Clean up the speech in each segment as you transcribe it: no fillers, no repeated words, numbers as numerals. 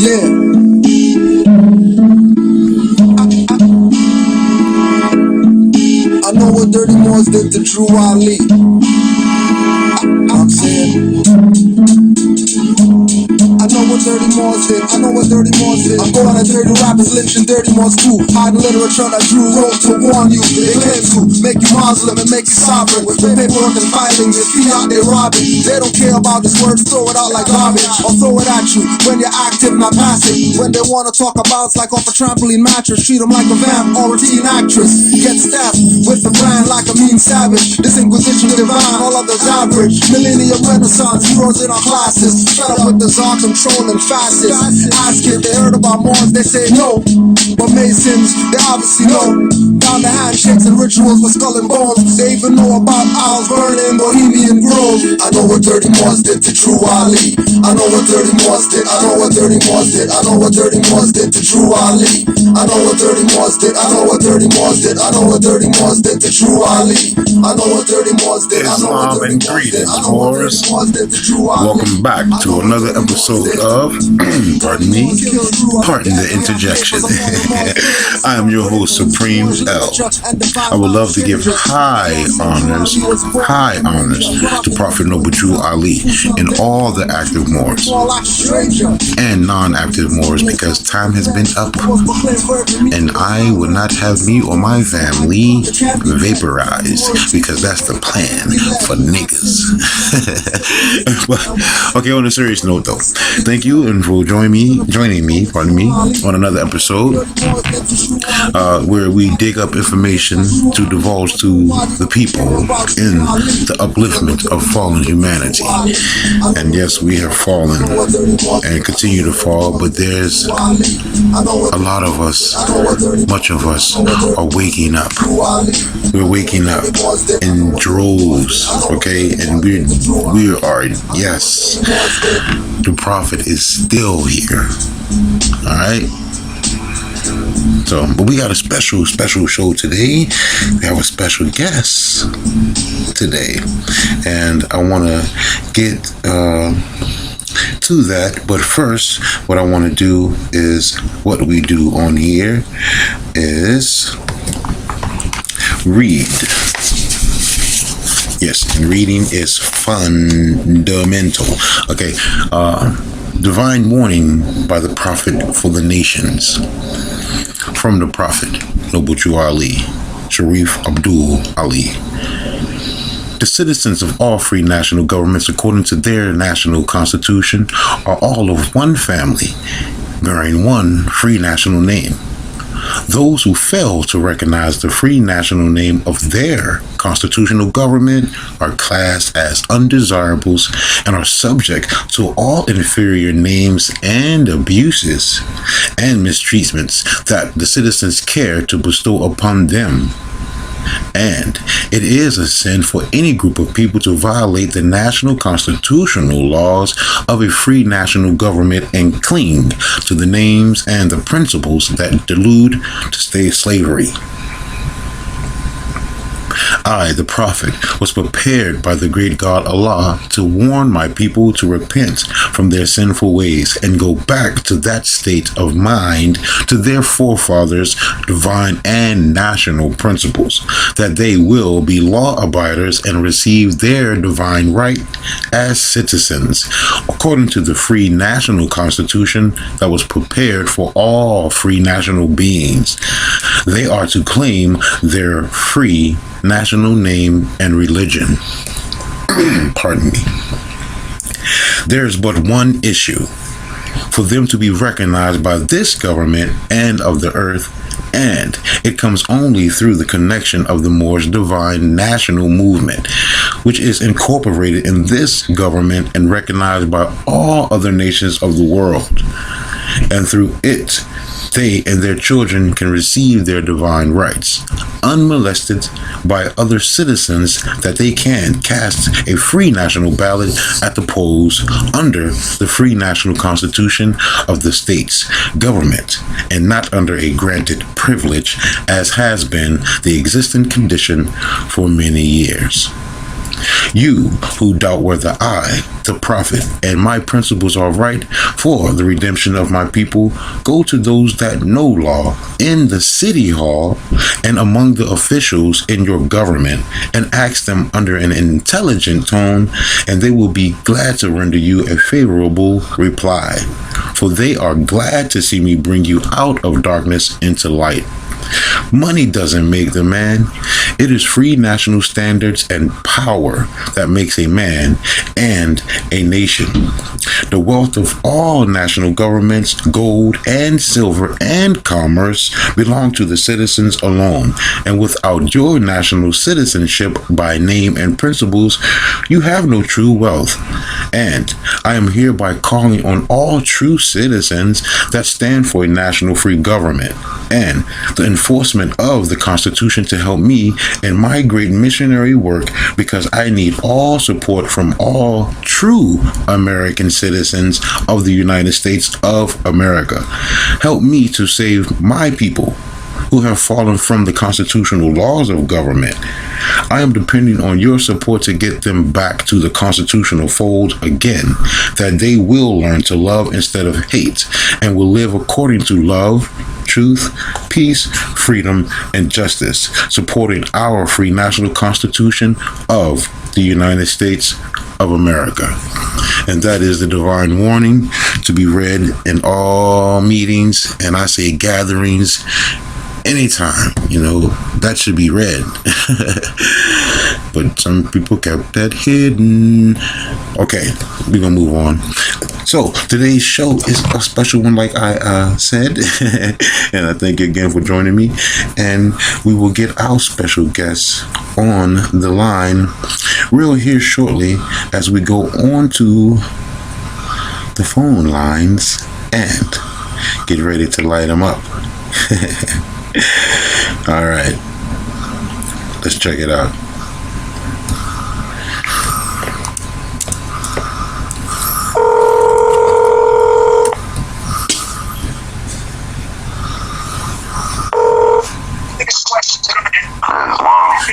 Yeah. I know what Dirty Moors did to Drew Ali. I'm saying, I know what Dirty Moors did. I know what Dirty Moors did. I'm going at dirty rappers, lynching Dirty Moors too. Hiding literature that Drew wrote to warn you. They came to make you Muslim and make you sovereign. With paperwork and filings, you see out they robbing. They don't care about this word, throw it out like garbage. Or throw it at you when you're active, not passive. When they wanna talk about it's like off a trampoline mattress. Treat them like a vamp or a teen actress. Get stabbed with the brand like a mean savage. This Inquisition divine, all others average. Millennium Renaissance, heroes in our classes. Fed up with the czar controlling fascists. Ask if they heard about Moors, they say no. But Masons, they obviously know. Down the handshakes and rituals with skull and bones. They even know about owls burning Bohemian Grove. I know what Dirty Moors did to Drew Ali. I know what Dirty Moors did. I know what Dirty Moors did. I know what Dirty Moors did to Drew Ali. I know what Dirty Moors did. I know what Dirty Moors did. I know what Dirty Moors did to Drew Ali. I know what Dirty Moors did. I know what Dirty Moors did. I know what Dirty Moors did to Drew Ali. Welcome back to another episode of pardon the interjection. I am your host, Supreme L. I would love to give high honors to Prophet Noble Drew Ali and all the active Moors and non-active Moors, because time has been up and I would not have me or my family vaporized, because that's the plan for niggas. But, okay, on a serious note though, thank you and for joining me on another episode where we dig up information to divulge to the people in the upliftment of fallen humanity. And yes, we have fallen and continue to fall, but there's a lot of us, much of us are waking up. We're waking up in droves, okay? And we are, yes, the Prophet is still here. All right. So, but we got a special show today. We have a special guest today, and I want to get to that. But first, what I want to do is what we do on here is read. Yes, and reading is fundamental. Okay. Divine Warning by the Prophet for the Nations. From the Prophet, Noble Drew Ali, Sharif Abdul Ali. The citizens of all free national governments, according to their national constitution, are all of one family, bearing one free national name. Those who fail to recognize the free national name of their constitutional government are classed as undesirables and are subject to all inferior names and abuses and mistreatments that the citizens care to bestow upon them. And it is a sin for any group of people to violate the national constitutional laws of a free national government and cling to the names and the principles that delude to stay slavery. I, the Prophet, was prepared by the great God Allah to warn my people to repent from their sinful ways and go back to that state of mind, to their forefathers' divine and national principles, that they will be law abiders and receive their divine right as citizens, according to the free national constitution that was prepared for all free national beings. They are to claim their free national name and religion. Pardon me. There is but one issue: for them to be recognized by this government and of the earth, and it comes only through the connection of the Moors' divine national movement, which is incorporated in this government and recognized by all other nations of the world. And through it, they and their children can receive their divine rights, unmolested by other citizens, that they can cast a free national ballot at the polls under the free national constitution of the state's government, and not under a granted privilege, as has been the existing condition for many years. You who doubt whether I, the prophet, and my principles are right for the redemption of my people, go to those that know law in the city hall and among the officials in your government and ask them under an intelligent tone, and they will be glad to render you a favorable reply. For they are glad to see me bring you out of darkness into light. Money doesn't make the man. It is free national standards and power that makes a man and a nation. The wealth of all national governments, gold and silver and commerce, belong to the citizens alone. And without your national citizenship by name and principles, you have no true wealth. And I am hereby calling on all true citizens that stand for a national free government and the enforcement of the Constitution to help me in my great missionary work, because I need all support from all true American citizens of the United States of America. Help me to save my people who have fallen from the constitutional laws of government. I am depending on your support to get them back to the constitutional fold again, that they will learn to love instead of hate and will live according to love, truth, peace, freedom, and justice, supporting our free national constitution of the United States of America. And that is the divine warning to be read in all meetings, and I say gatherings, anytime, that should be read. But some people kept that hidden. Okay, we're gonna move on. So today's show is a special one, like I said, and I thank you again for joining me. And we will get our special guests on the line real here shortly as we go on to the phone lines and get ready to light them up. All right, let's check it out.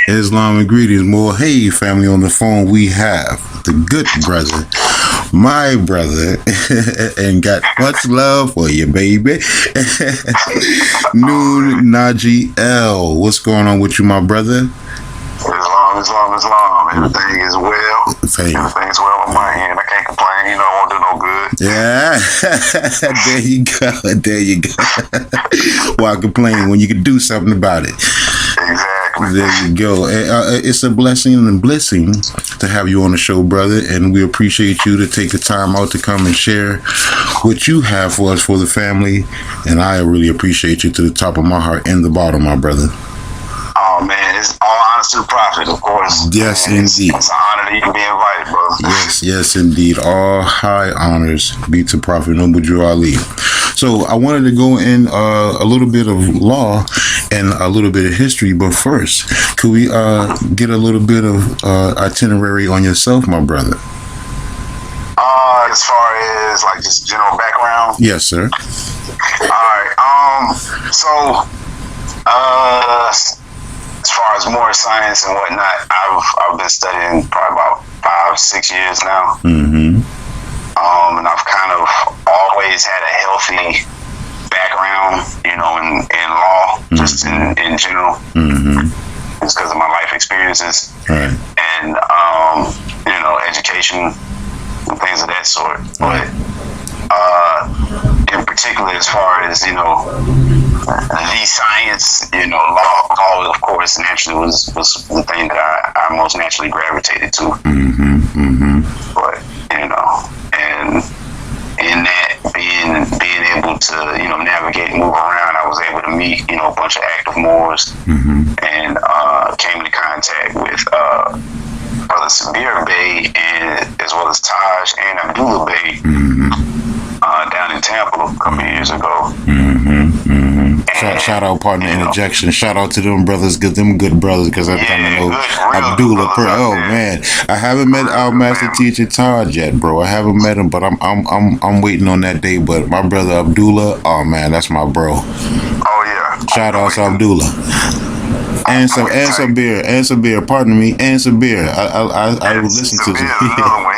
Islam and greetings, more. Hey, family, on the phone we have the good brother, my brother, and got much love for you, baby. Nun Nagi L. What's going on with you, my brother? Islam. Everything is well. Everything's well on my end. I can't complain. I won't do no good. Yeah. There you go. Why complain when you can do something about it? Exactly. There you go. It's a blessing and a blessing to have you on the show, brother, and we appreciate you to take the time out to come and share what you have for us, for the family, and I really appreciate you to the top of my heart and the bottom, my brother. Oh, man, it's all honor to the prophet, of course. Yes, man, indeed. It's an honor that you can be invited, brother. Yes, indeed. All high honors be to Prophet Nobuju Ali. So I wanted to go in a little bit of law and a little bit of history, but first, could we get a little bit of itinerary on yourself, my brother? As far as like just general background? Yes, sir. All right. So, as far as more science and whatnot, I've been studying probably about 5-6 years now. Mm-hmm. And I've kind of always had a healthy background, in law, mm-hmm. just in general. Mm-hmm. It's because of my life experiences. Right. And, education and things of that sort. Right. But in particular, as far as, the science, law, of course, naturally was the thing that I most naturally gravitated to. Mm-hmm. Mm-hmm. But, and in that, being able to, navigate and move around, I was able to meet, a bunch of active Moors, mm-hmm. and came into contact with Brother Sabir Bey, and as well as Taj and Abdullah Bey, mm-hmm. Down in Tampa a couple years ago. Mm-hmm. Mm-hmm. Shout out, partner, Interjection. Shout out to them brothers, get them good brothers, because I'm trying to know Abdullah. Oh man, I haven't met our master teacher Taj yet, bro. I haven't met him, but I'm waiting on that day. But my brother Abdullah, oh man, that's my bro. Oh yeah. Shout out to Abdullah. and some beer. Pardon me, and some beer. I would listen to some. Another one.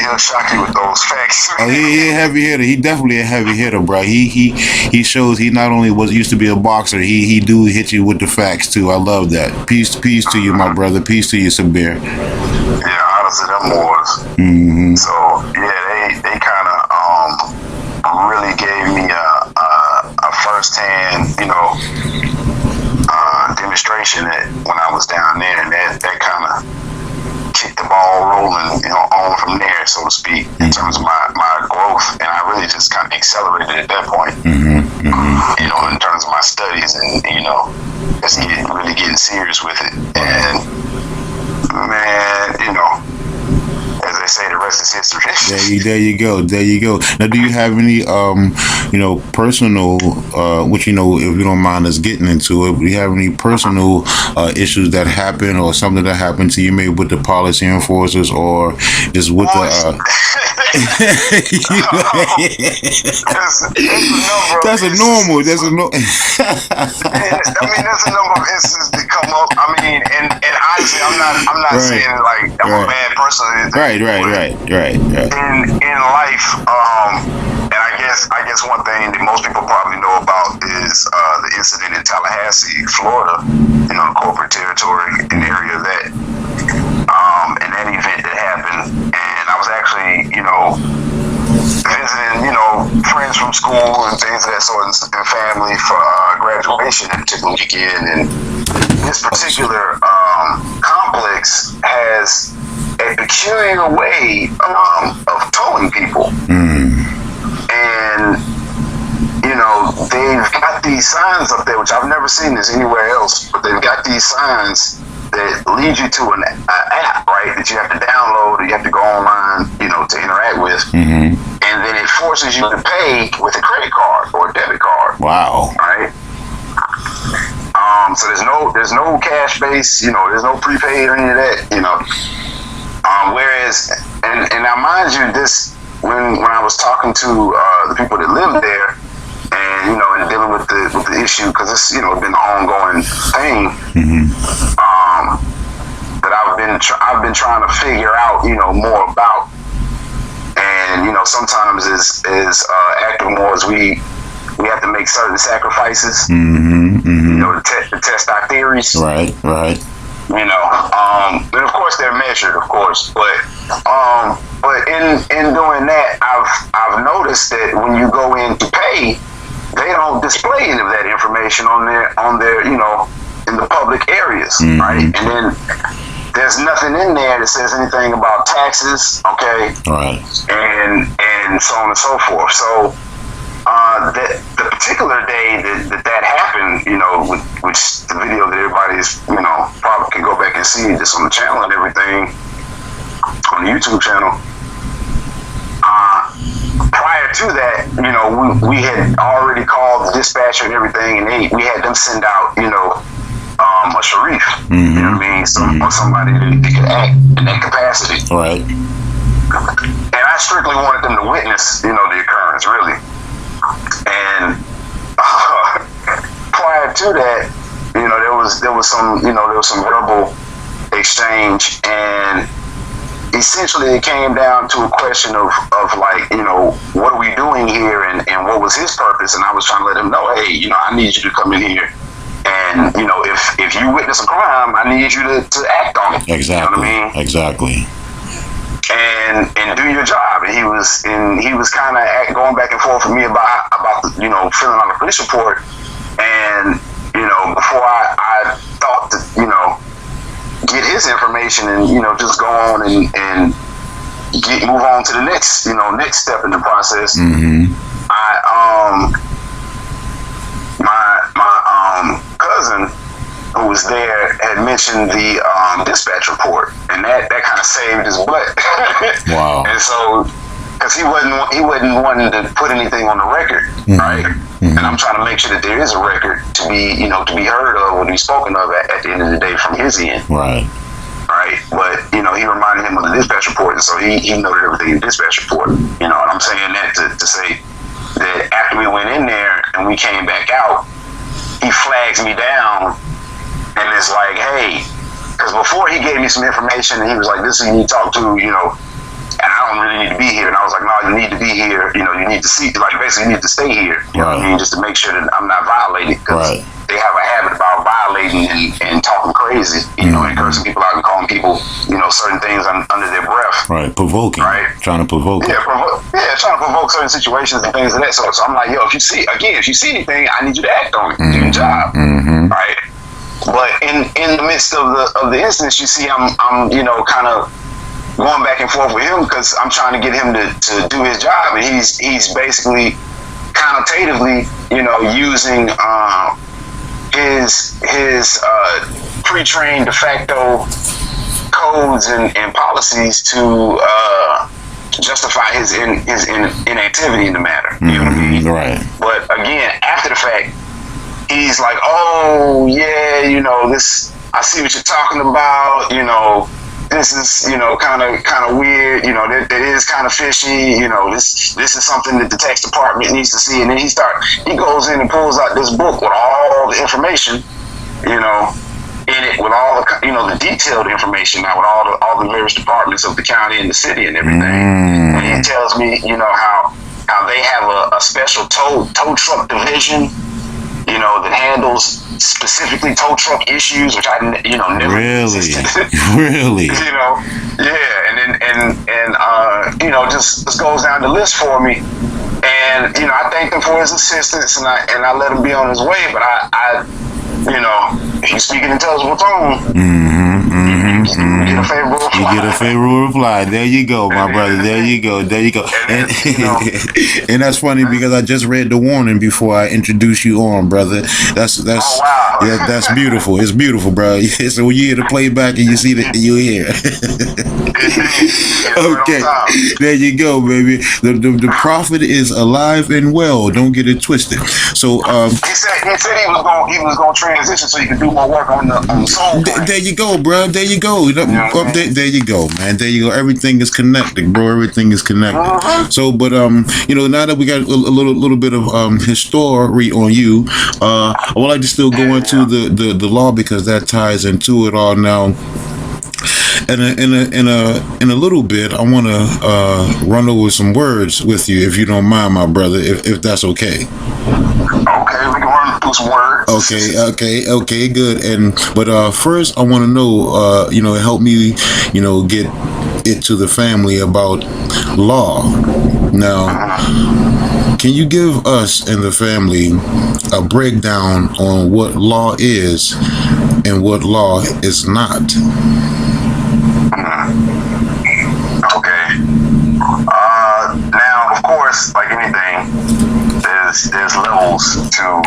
He'll shock you with those facts. Oh, he a heavy hitter. He definitely a heavy hitter, bro. He shows he not only used to be a boxer. He do hit you with the facts too. I love that. Peace to you, my brother. Peace to you, Sabir. Yeah, honestly, them boys. Mm-hmm. So yeah, they kind of really gave me a firsthand, demonstration that when I was down there, and that kind of kicked the ball rolling, on from there, so to speak, in terms of my growth, and I really just kind of accelerated at that point, in terms of my studies, and just really getting serious with it, and man, as they say, the rest is history. There you go. Now, do you have any, personal, which, if you don't mind us getting into it, do you have any personal issues that happen or something that happened to you, maybe with the policy enforcers or just with the... That's a normal. There's a number of instances that come up. I mean, and honestly, I'm not saying like I'm a bad person. Right. In life, and I guess one thing that most people probably know about is the incident in Tallahassee, Florida, the corporate territory, in the area of that, and that event that happened, and I was actually, visiting, friends from school and things of that sort, and family for graduation that particular weekend, and this particular complex has a peculiar way of towing people. And they've got these signs up there, which I've never seen this anywhere else, but they've got these signs that lead you to an app, right, that you have to download or you have to go online, to interact with. And then it forces you to pay with a credit card or a debit card. Wow. Right? So there's no cash base, there's no prepaid or any of that, whereas, and now mind you, this, when I was talking to the people that live there, and and dealing with the issue, because it's been an ongoing thing, that I've been trying to figure out more about, and sometimes as active Moors we have to make certain sacrifices, to test our theories, right. And of course they're measured, of course, but in doing that, I've noticed that when you go in to pay, they don't display any of that information on their in the public areas, right? And then there's nothing in there that says anything about taxes, okay, right, and so on and so forth. So the particular day that happened, which the video that everybody's, probably can go back and see just on the channel and everything, on the YouTube channel. Prior to that, we had already called the dispatcher and everything, and we had them send out, a sheriff, you know what I mean, or somebody that could act in that capacity. Right. And I strictly wanted them to witness, the occurrence, really. And prior to that, there was some verbal exchange, and essentially it came down to a question of like, what are we doing here, and what was his purpose? And I was trying to let him know, hey, I need you to come in here, and if you witness a crime, I need you to act on it. Exactly. You know what I mean? Exactly. And do your job. And he was kind of going back and forth with me about filling out a police report. And before I thought to get his information and just go on and move on to the next step in the process. My cousin who was there had mentioned the dispatch report, and that kind of saved his butt. Wow. And so, because he wasn't wanting to put anything on the record, right? And I'm trying to make sure that there is a record to be heard of or to be spoken of at the end of the day from his end. Right. But he reminded him of the dispatch report, and so he noted everything in the dispatch report. And I'm saying that to say that after we went in there and we came back out, he flags me down And it's like, hey, because before he gave me some information and he was like, this is who you talk to, you know, and I don't really need to be here. And I was like, no, you need to be here. You know, you need to see, like, basically you need to stay here. You know what I mean? Just to make sure that I'm not violated. Because they have a habit about violating and talking crazy, you know, and cursing people out and calling people, you know, certain things under their breath. Right, provoking. Right. Trying to provoke. Yeah, trying to provoke certain situations and things of that sort. So I'm like, yo, if you see anything, I need you to act on it. Do your job. Right? But in the midst of the instance, you see, I'm you know, kind of going back and forth with him because I'm trying to get him to do his job, and he's basically connotatively, you know, using his pre-trained de facto codes and policies to justify his inactivity in the matter. You know what I mean? Right. But again, after the fact, he's like, oh yeah, you know, this, I see what you're talking about, you know, this is, you know, kind of weird, you know, that is kind of fishy, you know, this is something that the tax department needs to see. And then he goes in and pulls out this book with all the information, you know, in it, with all the, you know, the detailed information now, with all the various departments of the county and the city and everything. And he tells me, you know, how they have a special tow truck division, you know, that handles specifically tow truck issues, which I, you know, never existed. Really, you know, yeah, and you know, just goes down the list for me, and you know, I thanked him for his assistance, and I let him be on his way, but I you know, if you speak in intelligible tone, you get a favorable reply. You get a favorable reply. There you go, my brother. There you go. There you go. And, you know, and that's funny because I just read the warning before I introduce you on, brother. That's oh, wow. Yeah, that's beautiful. It's beautiful, bro. So when you hear the playback and you see that, you hear. Okay, there you go, baby. The prophet is alive and well. Don't get it twisted. So he said he was going to transition so he could do more work on the soul. There you go, bro. There you go. There you go, man. There you go. Everything is connected, bro. Everything is connected. So, but you know, now that we got a little bit of history on you, I would like to still go into the law because that ties into it all now. In a little bit, I want to run over some words with you, if you don't mind, my brother, if that's okay. Okay, we can run through some words. Okay, good. But first, I want to know, you know, help me, you know, get it to the family about law. Now, can you give us and the family a breakdown on what law is and what law is not? Okay. Now, of course, like anything, there's levels to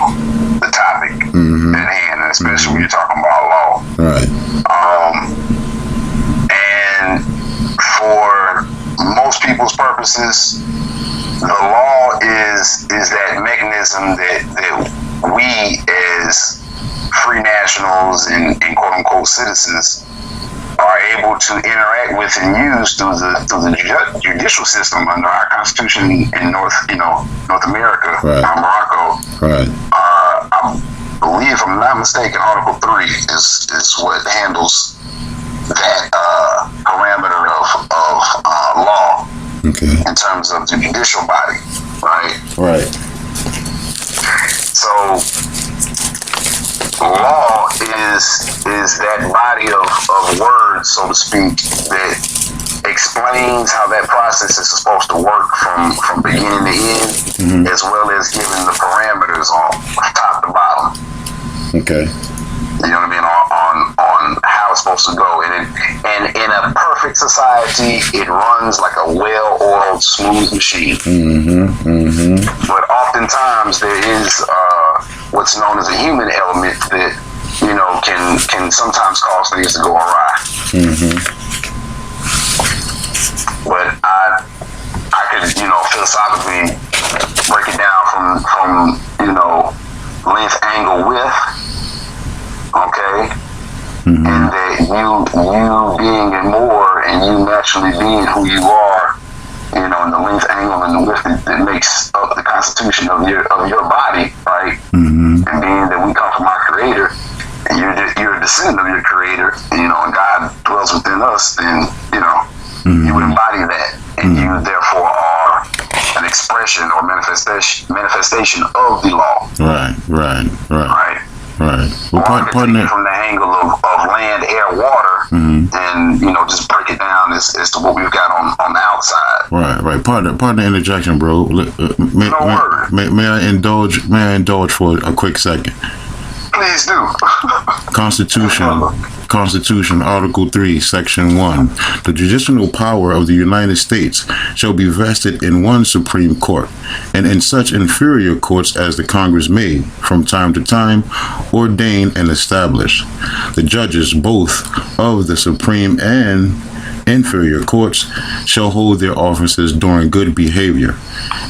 the topic at hand, and especially when you're talking about law. Right. And for most people's purposes, the law is that mechanism that we as free nationals and quote unquote citizens are able to interact with and use through the judicial system under our Constitution in North America, right. Morocco. Right. I believe, if I'm not mistaken, Article 3 is what handles that parameter of law. Okay. In terms of the judicial body, right? Right. So, law is that body of words, so to speak, that explains how that process is supposed to work from beginning to end, as well as giving the parameters on top to bottom. Okay. You know what I mean? On how it's supposed to go. And in a perfect society, it runs like a well-oiled, smooth machine. But oftentimes there is what's known as a human element that, you know, can sometimes cause things to go awry. But I could, you know, philosophically break it down from you know, length, angle, width. Okay, and that you being and more, and you naturally being who you are, you know, in the length, angle, and the width that makes up the constitution of your body, right? And being that we come from our Creator, and you're a descendant of your creator, and God dwells within us, then you would embody that, and you therefore are an expression or manifestation of the law. Right. Well, From the angle of land, air, water, and just break it down as to what we've got on the outside. Right. Pardon the interjection, bro. May I indulge for a quick second? Please do. Constitution, Article 3, Section 1. The judicial power of the United States shall be vested in one Supreme Court, and in such inferior courts as the Congress may, from time to time, ordain and establish. The judges both of the Supreme and inferior courts shall hold their offices during good behavior,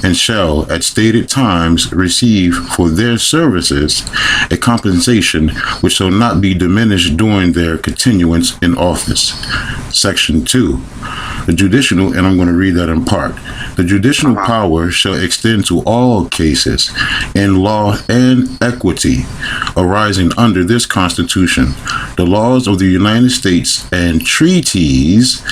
and shall at stated times receive for their services a compensation which shall not be diminished during their continuance in office. Section 2. The judicial, and I'm going to read that in part. The judicial power shall extend to all cases in law and equity arising under this Constitution, the laws of the United States, and treaties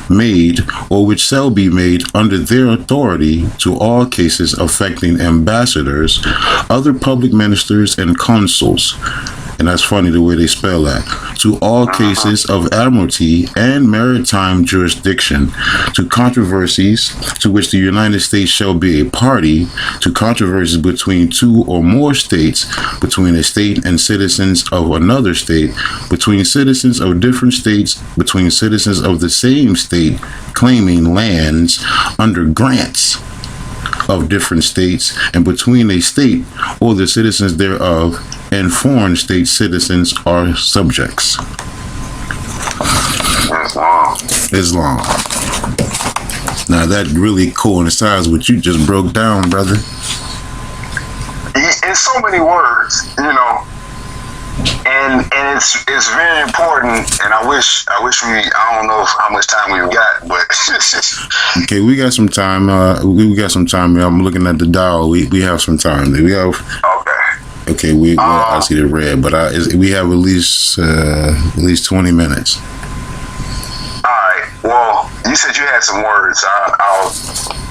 made or which shall be made under their authority, to all cases affecting ambassadors, other public ministers, and consuls. And that's funny the way they spell that. To all cases of admiralty and maritime jurisdiction, to controversies to which the United States shall be a party, to controversies between two or more states, between a state and citizens of another state, between citizens of different states, between citizens of the same state claiming lands under grants of different states, and between a state or the citizens thereof and foreign state citizens or subjects. Islam. Now that really coincides with what you just broke down, brother. In so many words, and it's very important. And I wish I don't know how much time we've got, but okay, we got some time. We got some time. I'm looking at the dial. We have some time. We have. Okay, I see the red, but we have at least 20 minutes. All right. Well, you said you had some words.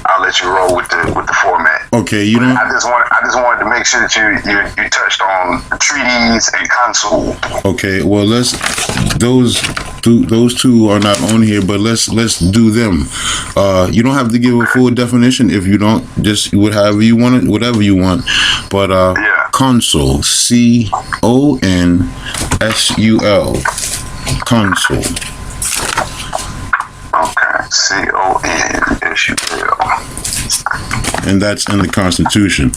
I'll let you roll with the format. Okay, I just wanted to make sure that you touched on the treaties and consul. Okay, well those two are not on here, but let's do them. You don't have to give a full definition if you don't, just whatever you want, But consul, CONSUL, consul. Okay, CONSUL. And that's in the Constitution.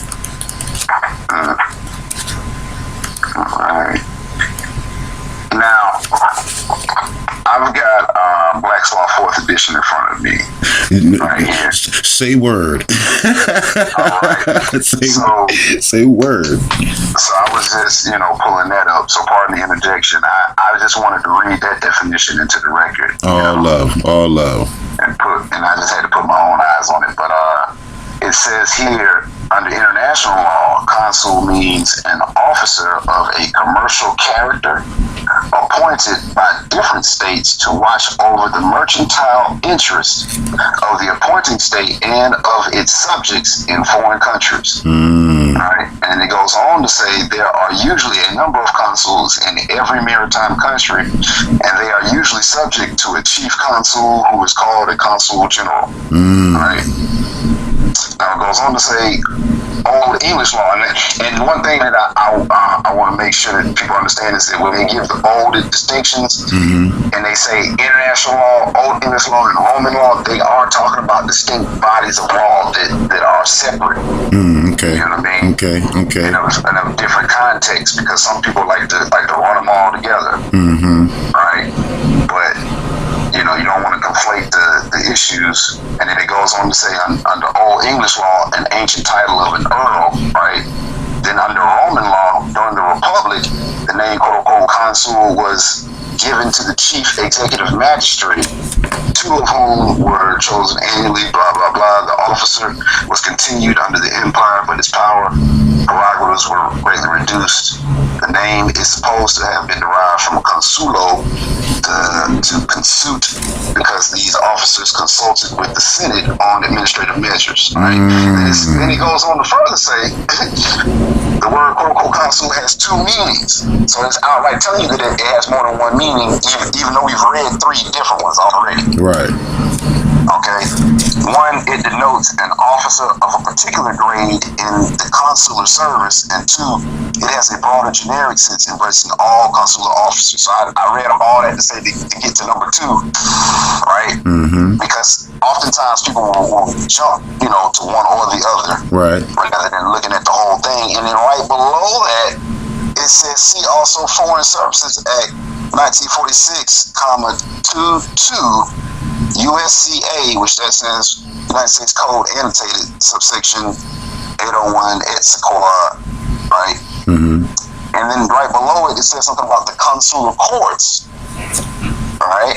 All right. Now, I've got Black's Law 4th edition in front of me. Right here. Say word. All right. Say word. So I was just, pulling that up. So pardon the interjection. I just wanted to read that definition into the record. All love. And I just had to put my own eyes on it. But it says here, under international law, consul means an officer of a commercial character appointed by different states to watch over the mercantile interests of the appointing state and of its subjects in foreign countries. Right? And it goes on to say there are usually a number of consuls in every maritime country, and they are usually subject to a chief consul who is called a consul general. Right? Now it goes on to say Old English law, and one thing that I want to make sure that people understand is that when they give the bold distinctions and they say international law, Old English law, and Roman law, they are talking about distinct bodies of law that are separate. Okay. You know what I mean? Okay. In a different context, because some people like to run them all together. Right? But you don't want to conflate the issues. And then it goes on to say under Old English law, an ancient title of an earl, right? Then under Roman law, during the Republic, the name quote-unquote consul was given to the chief executive magistrate, two of whom were chosen annually, blah, blah, blah. The officer was continued under the empire, but his power prerogatives were greatly reduced. The name is supposed to have been derived from consulo, to consult, because these officers consulted with the Senate on administrative measures. Right? Then he goes on to further say the word quote unquote consul has two meanings. So it's outright telling you that it has more than one meaning, even though we've read three different ones already. Right. Okay. One, it denotes an officer of a particular grade in the consular service, and two, it has a broader generic sense embracing all consular officers. So I read all that to say to get to number two, right? Because oftentimes people will jump, to one or the other, right, rather than looking at the whole thing. And then right below that, it says, see also Foreign Services Act 1946, 22. USCA, which that says United States Code annotated subsection 801 et sequela, right? And then right below it, it says something about the consular courts, right?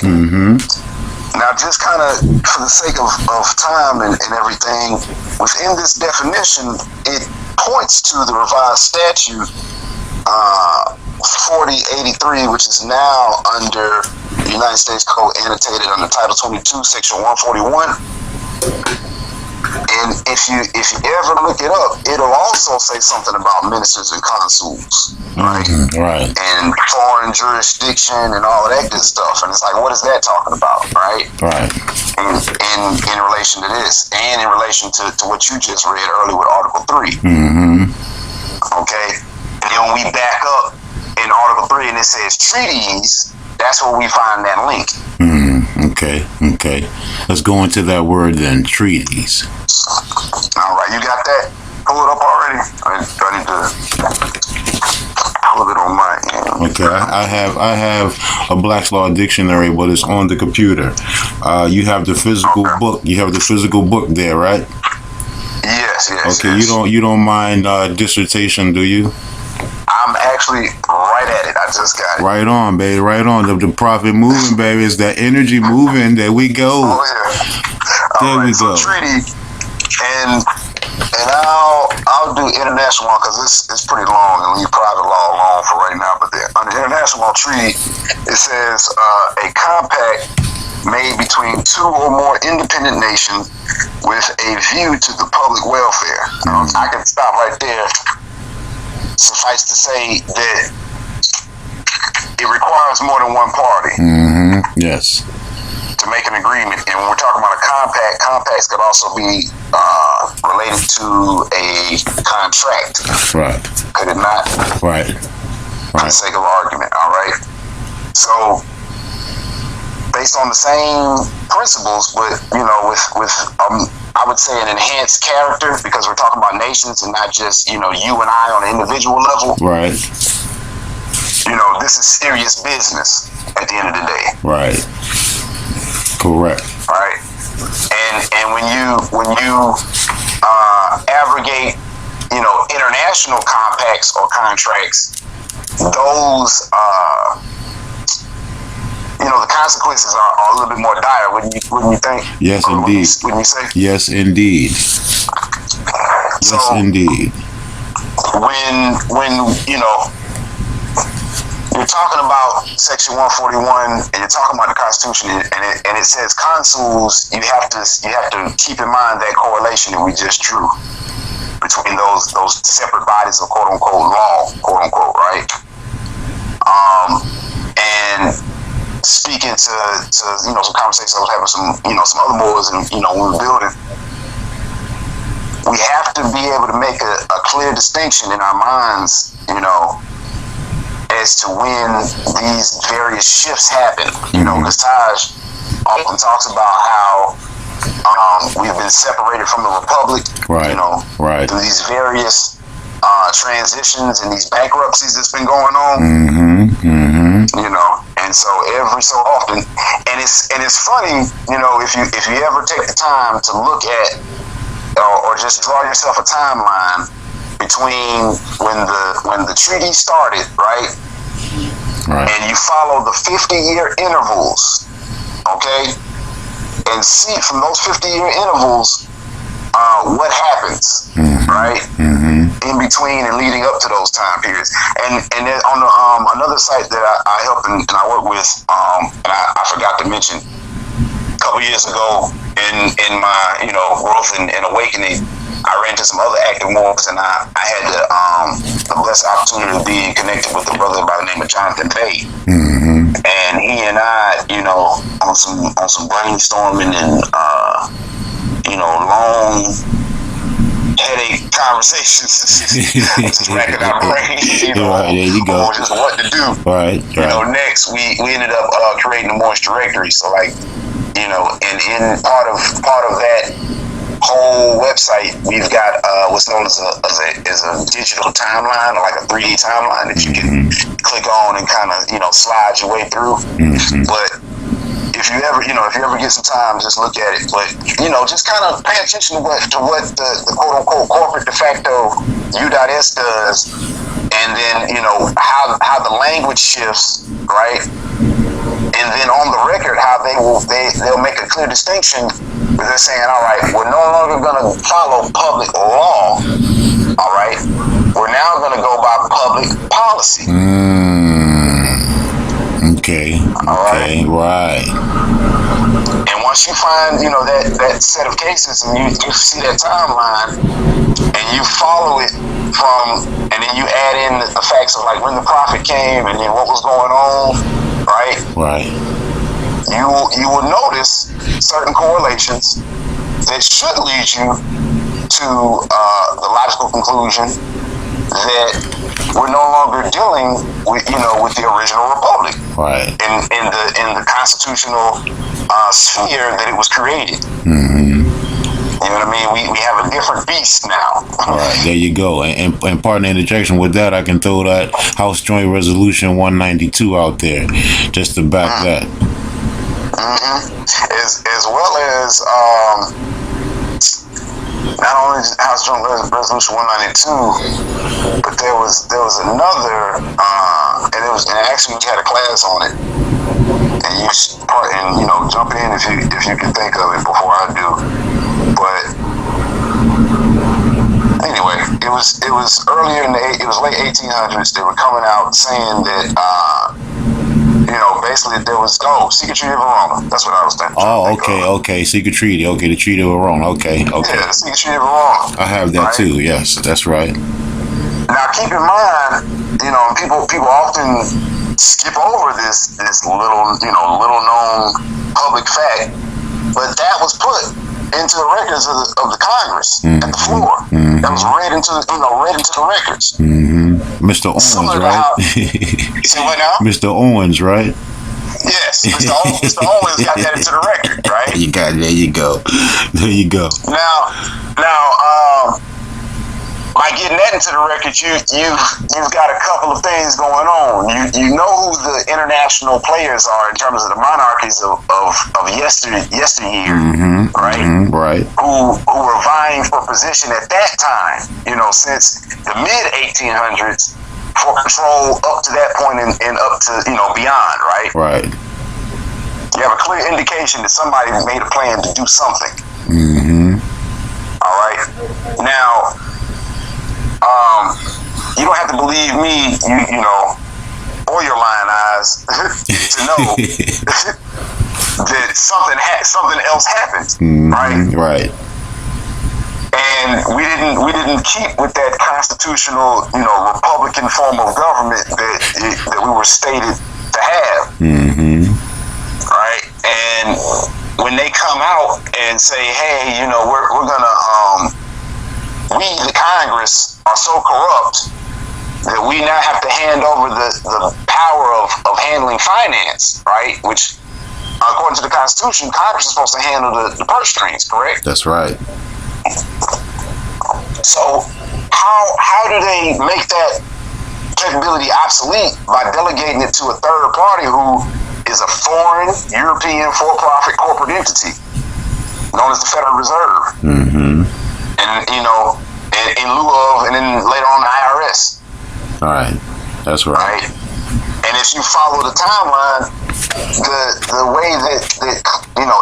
Now, just kind of for the sake of time and everything, within this definition, it points to the revised statute 4083, which is now under the United States Code annotated under Title 22, Section 141. And if you ever look it up, it'll also say something about ministers and consuls, right? Right. And foreign jurisdiction and all of that good stuff. And it's like, what is that talking about, right? Right. In relation to this, and in relation to what you just read earlier with Article 3. Okay? And then when we back up in Article 3 and it says treaties, that's where we find that link. Okay. Let's go into that word then, treaties. All right, you got that? Pull it up already? I need to pull it on my end. Okay, I have a Black's Law dictionary, but it's on the computer. You have the physical book. You have the physical book there, right? Yes. Okay, yes. you don't mind dissertation, do you? I'm actually right at it. I just got it. Right on, baby. Right on. The prophet moving, baby. It's that energy moving. There we go. Oh yeah. There we go. So treaty, and I'll do international law because it's pretty long, and leave private law alone for right now. But under international law treaty, it says a compact made between two or more independent nations with a view to the public welfare. I can stop right there. Suffice to say that it requires more than one party. Yes. To make an agreement. And when we're talking about a compact, compacts could also be related to a contract. Right. Could it not? Right. For the sake of argument, all right? So, based on the same principles, but, with I would say an enhanced character, because we're talking about nations and not just, you and I on an individual level. Right. This is serious business at the end of the day. Right. Correct. Right. And when you abrogate, international compacts or contracts, those the consequences are a little bit more dire, wouldn't you think? Yes, indeed. Wouldn't you say? Yes, indeed. So, yes, indeed. When you're talking about Section 141 and you're talking about the Constitution, and it says consuls, you have to keep in mind that correlation that we just drew between those separate bodies of quote unquote law, quote unquote, right? And speaking to some conversations I was having some other boys, and when we were building, we have to be able to make a clear distinction in our minds, as to when these various shifts happen. Because Taj often talks about how we've been separated from the Republic, right. Right. through these various transitions and these bankruptcies that's been going on. And so every so often, and it's funny, if you ever take the time to look at or just draw yourself a timeline between when the treaty started, right? And you follow the 50-year intervals, okay? And see from those 50-year intervals what happens, right? In between and leading up to those time periods. And then on the another site that I help and I work with, and I forgot to mention, a couple years ago in my growth and awakening, I ran into some other active Moors, and I had the blessed opportunity to be connected with a brother by the name of Jonathan Bay. Mm-hmm. And he and I, on some brainstorming and long headache conversations, just racking our brains, Right, there you go. on just what to do. Right. Next we ended up creating a Moorish directory. So and in part of that whole website, we've got what's known as a digital timeline, or like a 3D timeline that you can click on and kind of slide your way through. Mm-hmm. But if you ever get some time, just look at it. But just kind of pay attention to what the quote unquote corporate de facto U.S does, and then how the language shifts, right? And then on the record, how they'll make a clear distinction. Where they're saying, all right, we're no longer going to follow public law. All right, we're now going to go by public policy. Okay. Right. Right. And once you find, that set of cases, and you see that timeline, and you follow it and then you add in the facts of like when the prophet came and then what was going on, right? Right. You will notice certain correlations that should lead you to the logical conclusion that we're no longer dealing with the original republic, right? In the constitutional sphere that it was created. Mm-hmm. You know what I mean? We have a different beast now. All right, there you go. And part of the interjection with that, I can throw that House Joint Resolution 192 out there, just to back that. Mm-hmm. As well as not only House Joint Resolution 192, but there was another, and actually we had a class on it, and jump in if you can think of it before I do. But anyway, it was earlier it was late 1800s. They were coming out saying that basically there was Secret Treaty of Verona. That's what I was thinking. Oh, okay, Secret Treaty. Okay, the Treaty of Verona. Okay. Yeah, the Secret Treaty of Verona. I have that too. Yes, that's right. Now keep in mind, people often skip over this little known public fact, but that was put into the records of the Congress at the floor. Mm-hmm. That was read into the records. Mm-hmm. Mr. Owens, right? You say what now? Mr. Owens, right? Yes, Mr. Owens got that into the record, right? There you go. Now, by getting that into the record, you've got a couple of things going on. You know who the international players are in terms of the monarchies of yesteryear, mm-hmm, right? Mm-hmm, right. Who were vying for position at that time, since the mid 1800s, for control up to that point and up to beyond, right? Right. You have a clear indication that somebody made a plan to do something. Mm-hmm. All right. Now, you don't have to believe me, or your lying eyes to know that something else happened, mm-hmm, right? Right. And we didn't keep with that constitutional, Republican form of government that we were stated to have. Mm-hmm. Right? And when they come out and say, hey, we're gonna we the Congress are so corrupt that we now have to hand over the power of handling finance, right? Which according to the Constitution, Congress is supposed to handle the purse strings, correct? That's right. So how do they make that capability obsolete? By delegating it to a third party who is a foreign European for-profit corporate entity known as the Federal Reserve. Mm-hmm. And in lieu of, and then later on the IRS. All right, that's right. And if you follow the timeline, the way that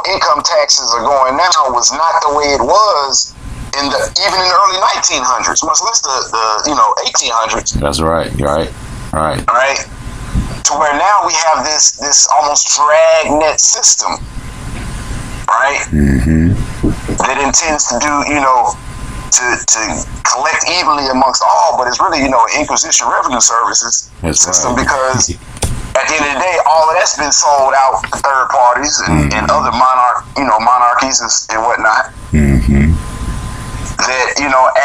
income taxes are going now was not the way it was even in the early 1900s, much less the 1800s. That's right. Right. Right. To where now we have this almost dragnet system, right? That intends to do, to collect evenly amongst all, but it's really, Inquisition Revenue Services system, because at the end of the day, all of that's been sold out to third parties and other monarchies and whatnot. That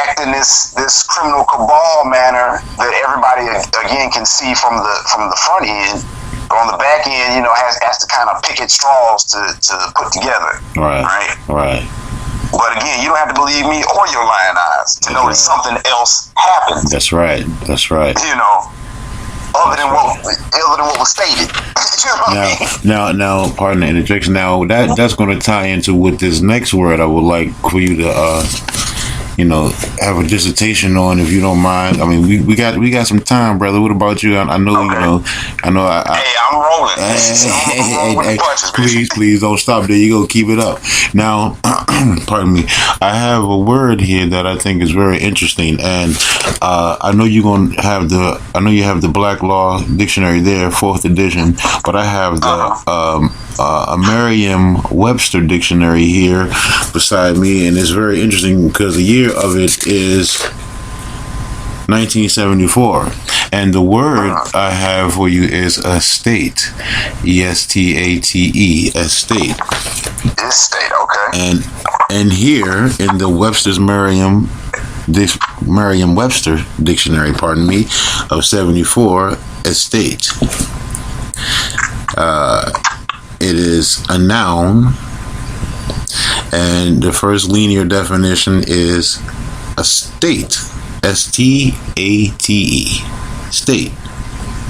act in this criminal cabal manner that everybody again can see from the front end, but on the back end, has to kind of pick at straws to put together. Right. But again, you don't have to believe me or your lying eyes to know that something else happened. That's right. Other than what was stated. Now, pardon the interjection. Now that's going to tie into with this next word. I would like for you to have a dissertation on, if you don't mind. I mean, we got some time, brother. What about you? I know, okay. I'm rolling. I'm rolling punches, please don't stop. There you go. Keep it up. Now, pardon me. I have a word here that I think is very interesting, and I know you have the Black Law Dictionary there, 4th edition, but I have the a Merriam-Webster dictionary here beside me, and it's very interesting because the year of it is 1974, and the word I have for you is estate. E-S-T-A-T-E, estate. Estate, okay. And here in the Webster's Merriam-Webster dictionary, of 74, estate. It is a noun, and the first linear definition is a state, S-T-A-T-E, state,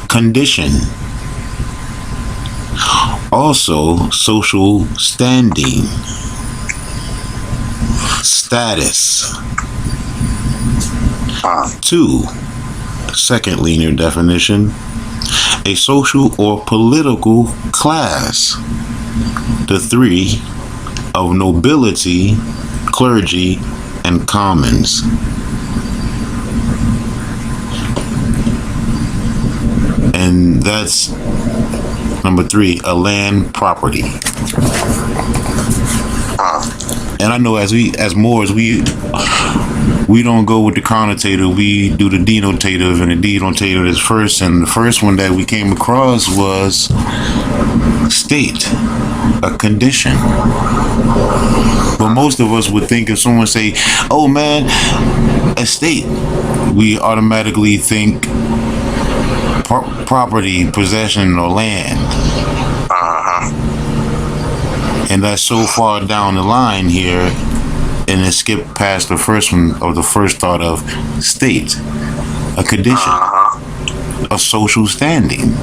condition, also social standing, status. 2, second linear definition, a social or political class. The 3, of nobility, clergy, and commons. And that's number 3, a land property. And I know as Moors, we don't go with the connotative, we do the denotative, and the denotative is first. And the first one that we came across was state, a condition. But most of us would think if someone say, "Oh man, estate," we automatically think property, possession, or land. And that's so far down the line here, and it skipped past the first one of the first thought of state, a condition, a social standing.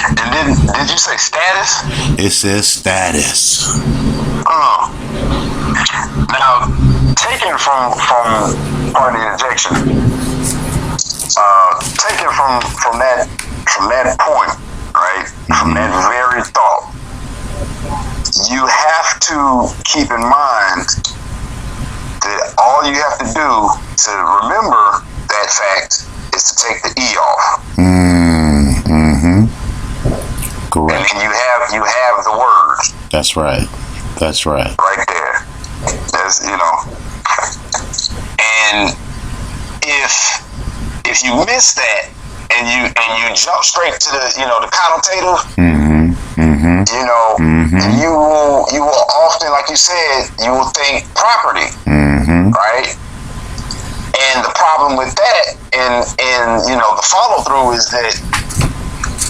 And then, did you say status? It says status. Now, taken from part of the interjection, taken from that point, right? From that very thought, you have to keep in mind that all you have to do to remember that fact is to take the E off. Correct. And then you have the word. That's right. Right there. There's, and if you miss that and you jump straight to the connotative, you will often, like you said, you will think property, right? And the problem with that, and the follow through is that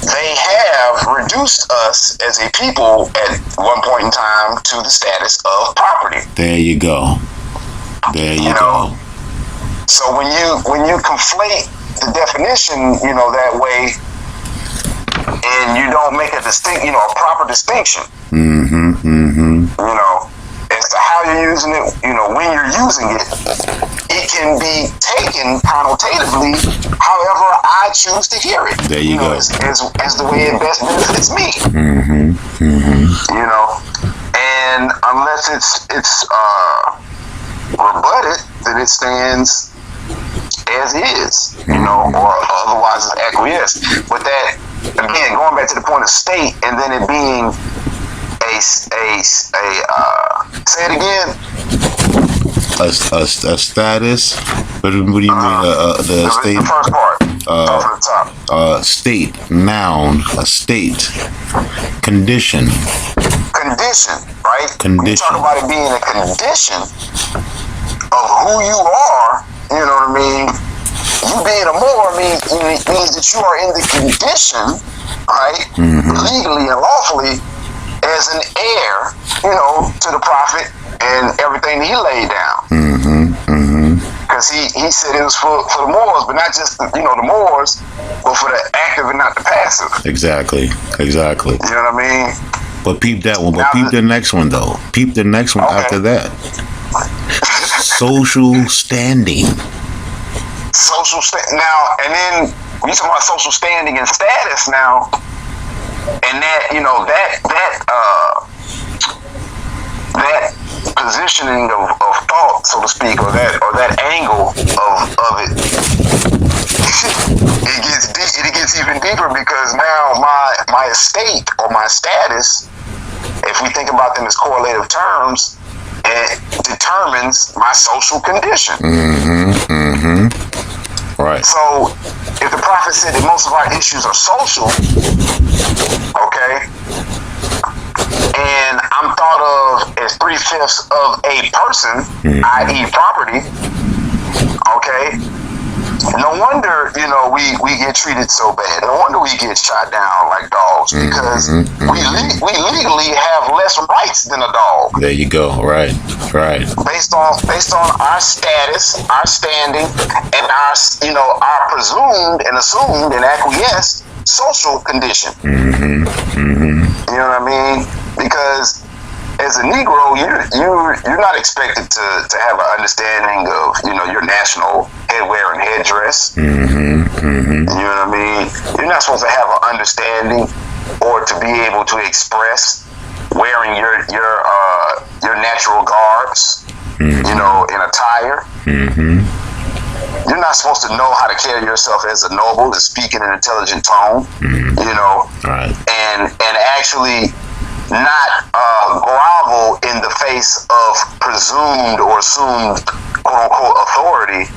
they have reduced us as a people at one point in time to the status of property. There you go. Go. So when you conflate the definition, that way, and you don't make a a proper distinction, as to how you're using it, when you're using it, it can be taken connotatively however I choose to hear it. There you go. As the way it best benefits me. And unless it's that it stands as is, or otherwise it's acquiesced. But that, again, going back to the point of state, and then it being say it again. A status. What do you mean? The state. The first part. From the top. State, noun, a state, condition. Condition, right? Condition. When you talk about it being a condition of who you are, you know what I mean? You being a Moor means that you are in the condition, right? Legally and lawfully, as an heir, to the prophet and everything that he laid down. Because he said it was for the Moors, but not just the Moors, but for the active and not the passive. Exactly. You know what I mean? But peep that one. But peep the next one though. Peep the next one after that. Social standing. Now, and then when you talk about social standing and status now, and that that positioning of thought, so to speak, or that angle of it, it gets even deeper, because now my estate or my status, if we think about them as correlative terms, it determines my social condition. Right. So if the prophet said that most of our issues are social, okay, and I'm thought of as 3/5 of a person, i.e. property, okay, no wonder, we get treated so bad. No wonder we get shot down like dogs, because we legally have less rights than a dog. There you go. Right. Based on our status, our standing, and our presumed and assumed and acquiesced social condition. You know what I mean? Because as a Negro, you're not expected to have an understanding of your national headwear and headdress. You know what I mean? You're not supposed to have an understanding or to be able to express wearing your natural garbs, in attire. You're not supposed to know how to carry yourself as a noble and speak in an intelligent tone, Right. and actually not grovel in the face of presumed or assumed quote-unquote authority,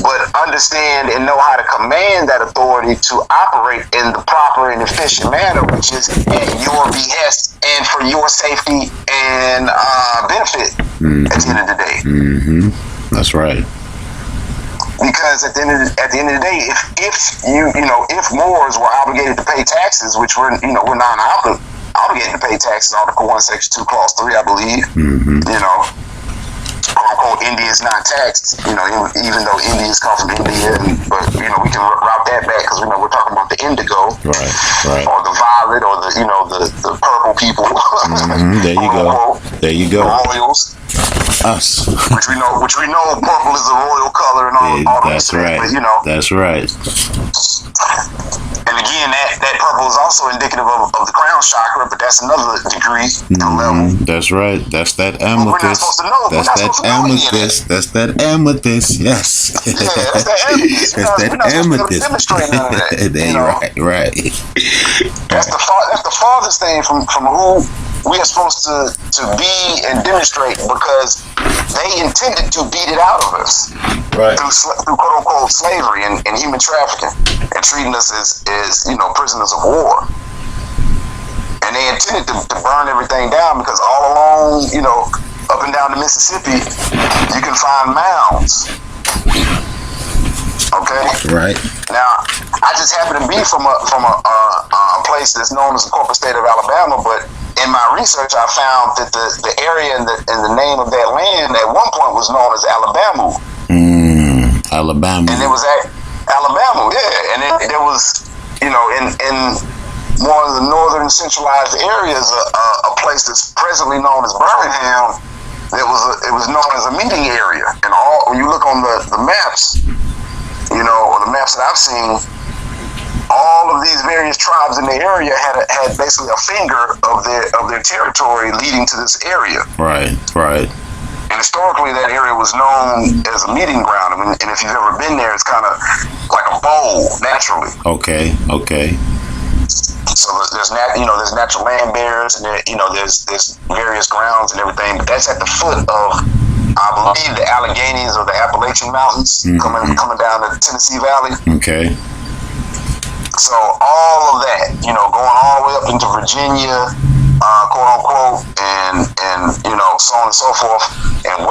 but understand and know how to command that authority to operate in the proper and efficient manner, which is at your behest and for your safety and benefit at the end of the day. That's right. Because at the end of the day, if Moors were obligated to pay taxes, which we're not obligated to pay taxes, Article 1, Section 2, Clause 3, I believe. Quote, India is not taxed, even though Indians come from India, but we can route that back, because we're talking about the indigo, right, or the violet, or the purple people. There you go. The royals. Us. which we know purple is the royal color and all that's right. But, that's right. And again, that purple is also indicative of the crown chakra, but that's another degree and level. That's right. That's that amethyst. We're not supposed to know. That's that amethyst. That's that amethyst. Yes. Yeah, that's that amethyst. We're not supposed to demonstrate none of that. Right. That's the farthest thing from who we are supposed to be and demonstrate, because they intended to beat it out of us, right, through quote unquote slavery and human trafficking, and treating us as prisoners of war. And they intended to burn everything down, because all along, up and down the Mississippi, you can find mounds. Okay. Right. Now, I just happen to be from a place that's known as the corporate state of Alabama, but in my research, I found that the area and the name of that land at one point was known as Alabama. Alabama. And it was at Alabama, yeah. And there was, in more of the northern centralized areas, a place that's presently known as Birmingham. It was known as a meeting area, and when you look on the maps, or the maps that I've seen, all of these various tribes in the area had basically a finger of their territory leading to this area. Right. And And historically, that area was known as a meeting ground. I mean, and if you've ever been there, it's kind of like a bowl, naturally. Okay. So there's there's natural land barriers, and there's various grounds and everything. But that's at the foot of, I believe, the Alleghenies or the Appalachian Mountains, coming down the Tennessee Valley. Okay. So all of that, going all the way up into Virginia, quote unquote, and so on and so forth, and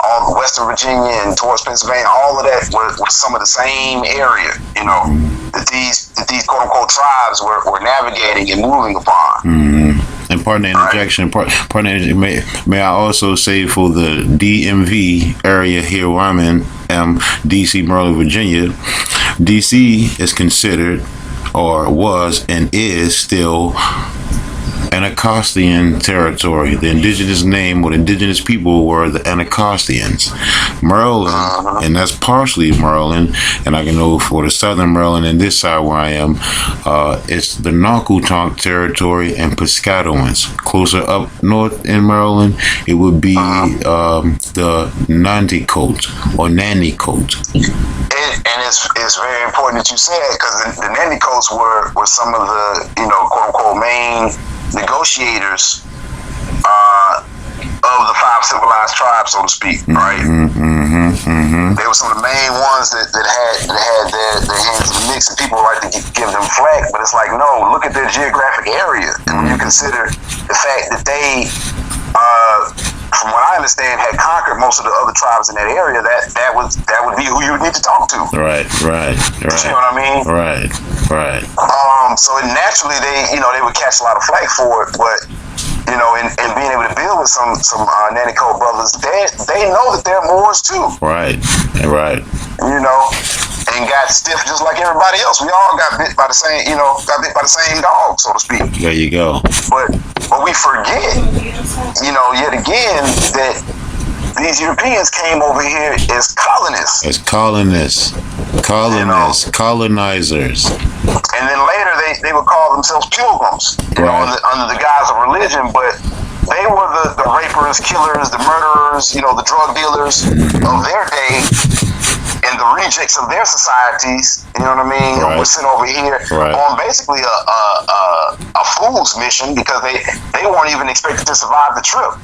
all western Virginia and towards Pennsylvania, all of that was some of the same area, that these quote unquote tribes were navigating and moving upon. And pardon the interjection. Right. May I also say for the DMV area here where I'm in, DC, Maryland, Virginia, DC is considered, or was and is still, Anacostan territory. The indigenous name or the indigenous people were the Anacostans. Maryland, and that's partially Maryland, and I can know for the southern Maryland and this side where I am, it's the Nakutonk territory and Piscatawans. Closer up north in Maryland, it would be the Nanticoke or Nanticoke. And it's very important that you say it, because the Nanticotes were some of the quote unquote main negotiators of the 5 civilized tribes, so to speak, right? They were some of the main ones that had their hands in the mix, and people like to give them flack, but it's like, no, look at their geographic area, and when you consider the fact that they, from what I understand, had conquered most of the other tribes in that area, that would be who you would need to talk to. Right. You know what I mean? Right. So naturally, they would catch a lot of flack for it, but and being able to build with some Nanticoke brothers, they know that they're Moors too. Right. And got stiff just like everybody else. We all got bit by the same dog, so to speak. There you go. But we forget, yet again, that these Europeans came over here as colonists. Colonizers. And then later they would call themselves pilgrims, under the guise of religion, but they were the rapers, killers, the murderers, the drug dealers of their day, and the rejects of their societies, you know what I mean, were sent over here on basically a fool's mission, because they weren't even expected to survive the trip.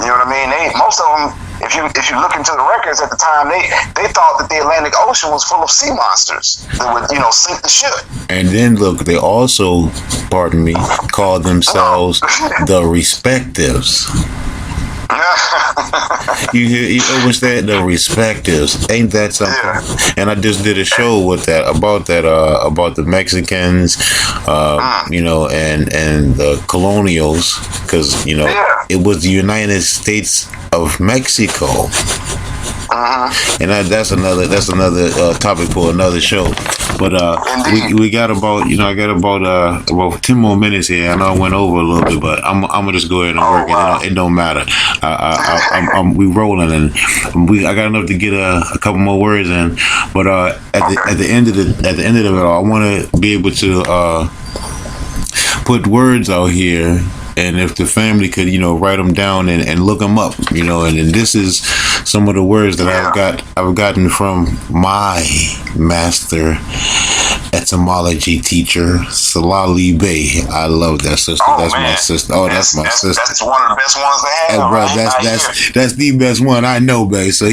You know what I mean? Most of them, if you look into the records at the time, they thought that the Atlantic Ocean was full of sea monsters that would, sink the ship. And then look, they also, called themselves the Respectives. You hear what's that? The Respectives. Ain't that something? Yeah. And I just did a show with about the Mexicans, and the colonials, because it was the United States of Mexico. And that's another topic for another show. But we got about I got about 10 more minutes here. I know I went over a little bit, but I'm gonna just go ahead and work it. It don't matter. We rolling, and I got enough to get a couple more words in. But at the end of it all, I want to be able to put words out here. And if the family could, write them down and look them up, and this is some of the words that I've gotten from my master etymology teacher, Salali Bey. I love that sister. That's my sister. That's my sister. That's one of the best ones to have. Bro, that's the best one I know, Bey. So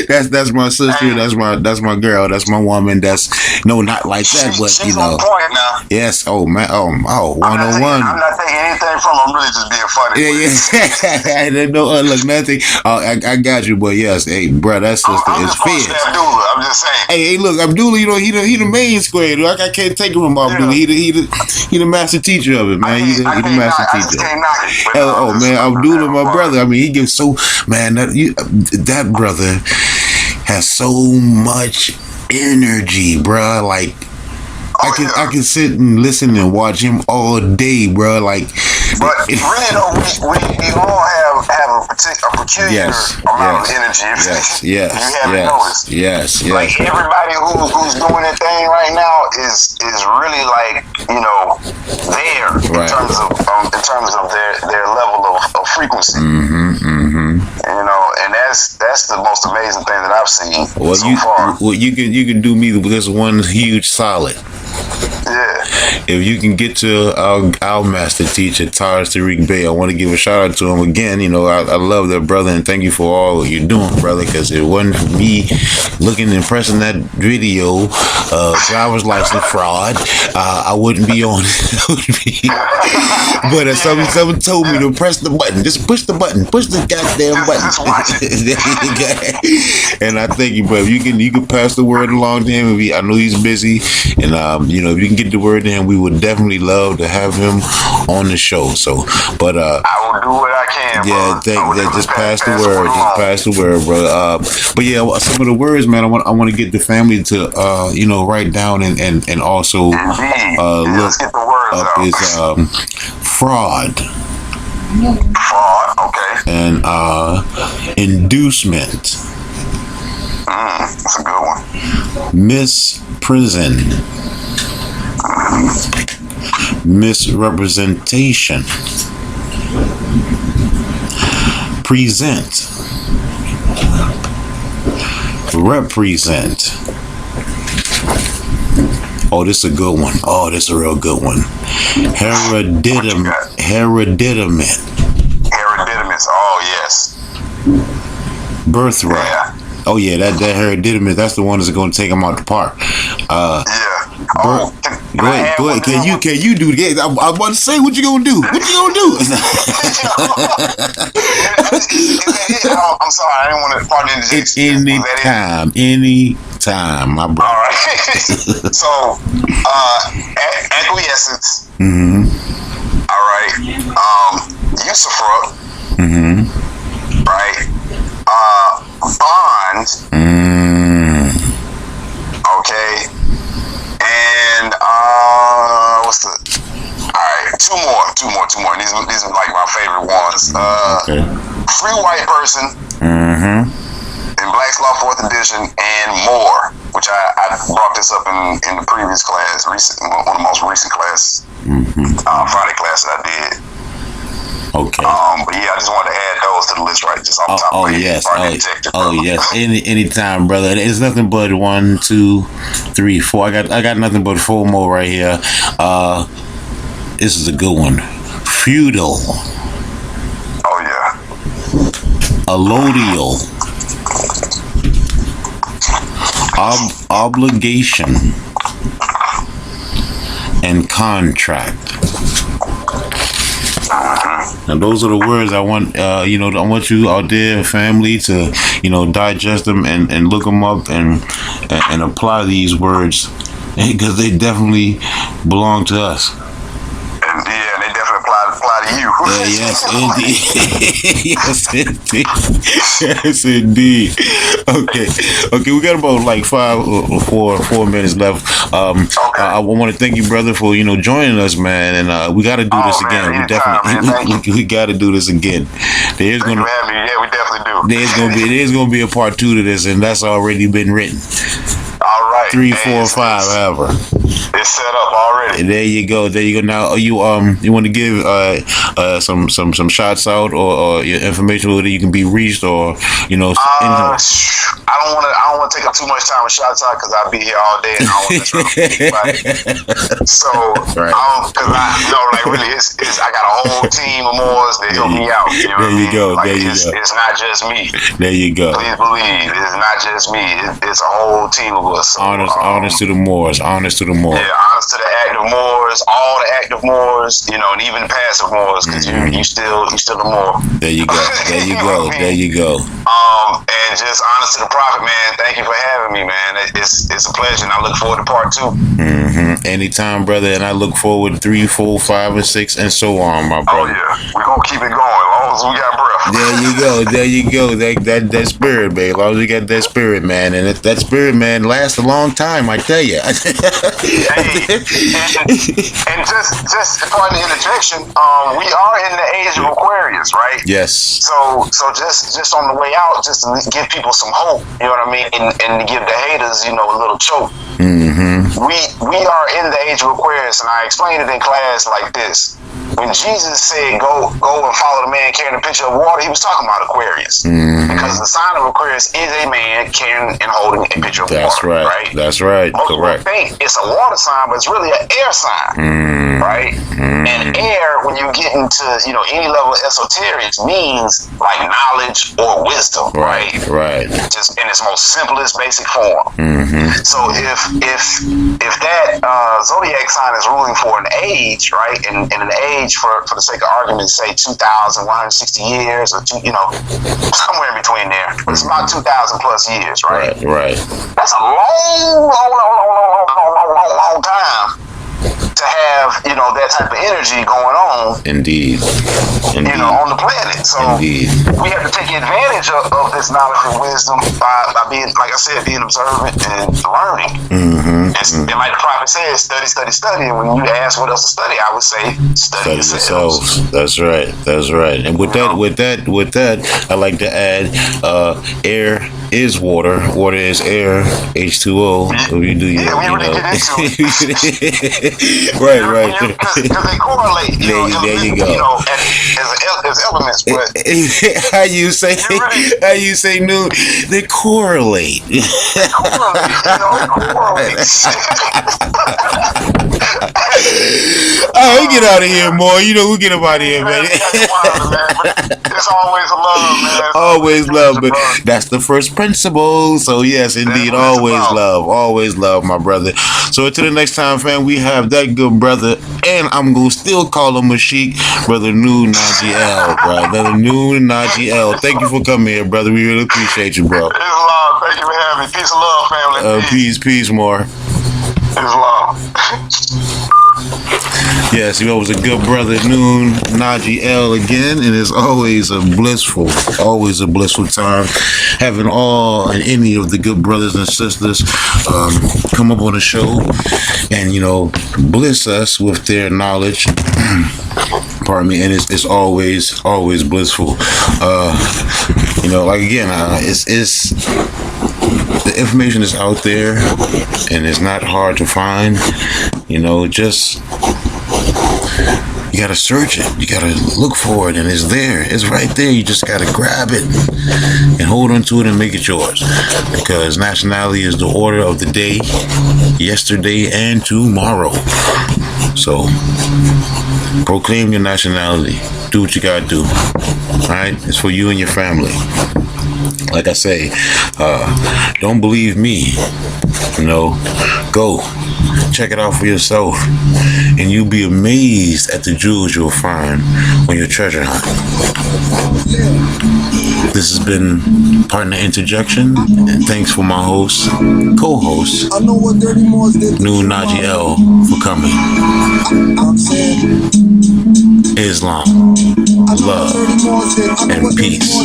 that's my sister. That's my girl. That's my woman. That's not like that, but she's on point now. Yes. Oh man. Oh 101. I'm not taking anything from them. I'm really just being funny. Yeah. No, look, nothing. I got you, but yes, hey, bro, that sister is fierce. I'm just saying. Hey, look, Abdullah, he the main square. Dude. I can't take him from Abdullah. He the master teacher of it, man. He the master teacher. Man, Abdullah, my brother. I mean, he gives that brother has so much energy, bro. Like. I can sit and listen and watch him all day, bro. Like, but really though, we all have a peculiar amount of energy. Yes. You haven't noticed. Yes. Like everybody who's doing their thing right now is really like, you know, there in terms of their level of frequency. You know, and that's the most amazing thing that I've seen so far. Well, you can do me this one huge solid. Yeah. If you can get to our master teacher, Tariq Bey, I want to give a shout out to him again. You know, I love that brother, and thank you for all you're doing, brother, because it wasn't for me looking and pressing that video, driver's license fraud, I wouldn't be on it. But someone told me to press the button. Just push the button. Push the goddamn button. Just watch it. And I thank you, brother. You can pass the word along to him. I know he's busy, and you know, if you can get the word to him, we would definitely love to have him on the show. So, but I will do what I can. Yeah, just pass the word. Just pass the word, brother. But yeah, some of the words, man, I want to get the family to you know, write down and also look get the words up out. is fraud. Fraud, okay. And inducement. That's a good one. Misprison. Misrepresentation. Present. Represent. Oh, this is a good one. Oh, this is a real good one. Hereditament. Oh, yes. Birthright. Yeah. Oh, yeah, that hereditament, that's the one that's going to take them out the park. Yeah. Go ahead. Can you do it? I'm about to say, what you gonna do? What you gonna do? I'm sorry, I didn't want to part in the Anytime, my brother. All right. So, acquiescence. All right. Usufruct. Right. Bond. Okay. And what's the? All right, two more. These are like my favorite ones. Okay. Free white person. In Black's Law 4th edition and more, which I brought this up in the previous class, one of the most recent classes, Friday class that I did. Okay. But yeah, I just wanted to add those to the list right just off the top of my head. Yes. Anytime, brother. It's nothing but 1, 2, 3, 4. I got nothing but 4 more right here. This is a good one. Feudal. Oh yeah. Allodial. Obligation. And contract. Now those are the words I want. I want you out there, family, to digest them and look them up and apply these words, because they definitely belong to us. And yeah, they definitely apply to you. Yes, indeed. Yes, indeed. Okay. We got about like 5 or 4 minutes left. Okay. I want to thank you, brother, for joining us, man. And we got to do this again. We got to do this again. We definitely do. There's gonna be a part 2 to this, and that's already been written. All right. 3, 4, 5, however. It's set up already. There you go. Now you want to give some shots out or your information, whether you can be reached or I don't want to take up too much time with shots out because I'll be here all day and I don't want to anybody. So right. Because I got a whole team of Moors that help me out. You know there you go. Like, there you go. It's not just me. There you go. Please believe it's not just me. It's a whole team of us. So, honest to the Moors. Honest to the Moors. Yeah, honest to the active Moors, all the active Moors, and even the passive Moors, because you still a Moor. There you go. There you go. There you go. And just honest to the prophet, man. Thank you for having me, man. It's a pleasure, and I look forward to part 2. Anytime, brother, and I look forward to 3, 4, 5, and 6, and so on, my brother. Oh yeah, we're gonna keep it going. long as we got breath. There you go. That spirit, man. As long as you got that spirit, man, and that spirit, man, lasts a long time. I tell you. And just part of the interjection, we are in the age of Aquarius, right? Yes. So just on the way out, just to give people some hope, you know what I mean, and to give the haters, a little choke. Mm-hmm. We are in the age of Aquarius, and I explained it in class like this. When Jesus said, go and follow the man carrying a pitcher of water, he was talking about Aquarius. Mm-hmm. Because the sign of Aquarius is a man carrying and holding a pitcher of water. Right? That's right. Most Correct. people think it's a water sign, but it's really an air sign. Right? And air, when you get into, any level of esoterics, means like knowledge or wisdom. Right. Just in its most simplest, basic form. Mm-hmm. So if that zodiac sign is ruling for an age, right, and an age for the sake of argument, say 2,160 years, or somewhere in between there, but it's about 2,000 plus years, right? Right. That's a long time to have, that type of energy going on. Indeed. On the planet. So we have to take advantage of this knowledge and wisdom by being, like I said, being observant and learning. Mm-hmm. And like the prophet says, study. And when you ask what else to study, I would say study yourselves. That's right. And with that, I like to add, air is water. Water is air. H2O. We do. We already get into it. Right. Because they correlate. There you go. As elements, but how you say, Nun? They correlate. It correlates. Oh, we get out of here, more. We get up out of here, man. It's always love, man. Always love, but that's the first principle. So yes, indeed, always love, my brother. So until the next time, fam, we have that good brother, and I'm gonna still call him Mashik, brother Nun Nagi L, brother Nun Nagi L. Thank you for coming here, brother. We really appreciate you, bro. It's love. Thank you for having me. Peace and love, family. Peace, more. It's love. Yes, it was a good brother, Nun Nagi L again, and it's always a blissful time having all and any of the good brothers and sisters come up on the show and bliss us with their knowledge. Pardon me, and it's always blissful. Like again, it's the information is out there and it's not hard to find. Just you gotta search it, you gotta look for it, and it's there, it's right there. You just gotta grab it and hold on to it and make it yours, because nationality is the order of the day, yesterday and tomorrow. So proclaim your nationality, do what you gotta do. Right? It's for you and your family. Like I say, don't believe me. Go check it out for yourself, and you'll be amazed at the jewels you'll find on your treasure hunt. This has been Partner Interjection, and thanks for my co-host, Nun Nagi L, for coming. Islam, love, and peace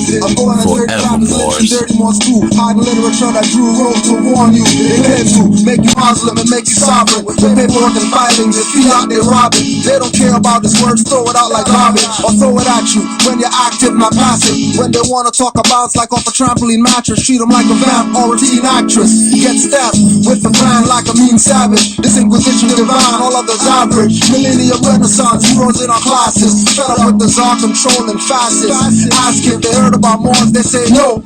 forevermore. Hiding literature that drew rope to warn you. They claim to make you Muslim and make you sovereign. With paperwork and filings, it's fiat they robbing. They don't care about this words, throw it out like garbage, or throw it at you when you're active, not passive. When they wanna talk about it's like off a trampoline mattress, treat them like a vamp or a teen actress. Get stabbed with the brand like a mean savage. This Inquisition divine, all others average. Millennium Renaissance, heroes in our classes. Fed up with the czar controlling fascists. Ask if they heard about Moors, they say no.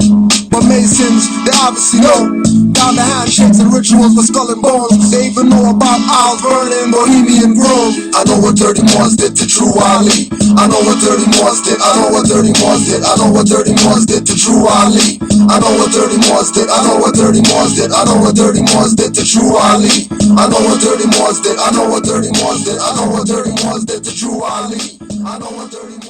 But Masons, they obviously know. Down the handshakes and rituals with skull and bones. They even know about Al Vernon, Bohemian Grove. I know what Dirty Moors did to True Ali. I know what Dirty Moors did. I know what Dirty Moors did. I know what Dirty Moors did to True Ali. I know what Dirty Moors did. I know what Dirty Moors did. I know what Dirty Moors did to True Ali. I know what Dirty Moors did. I know what Dirty Moors did. I know what Dirty Moors did to True Ali. I know what Dirty Moors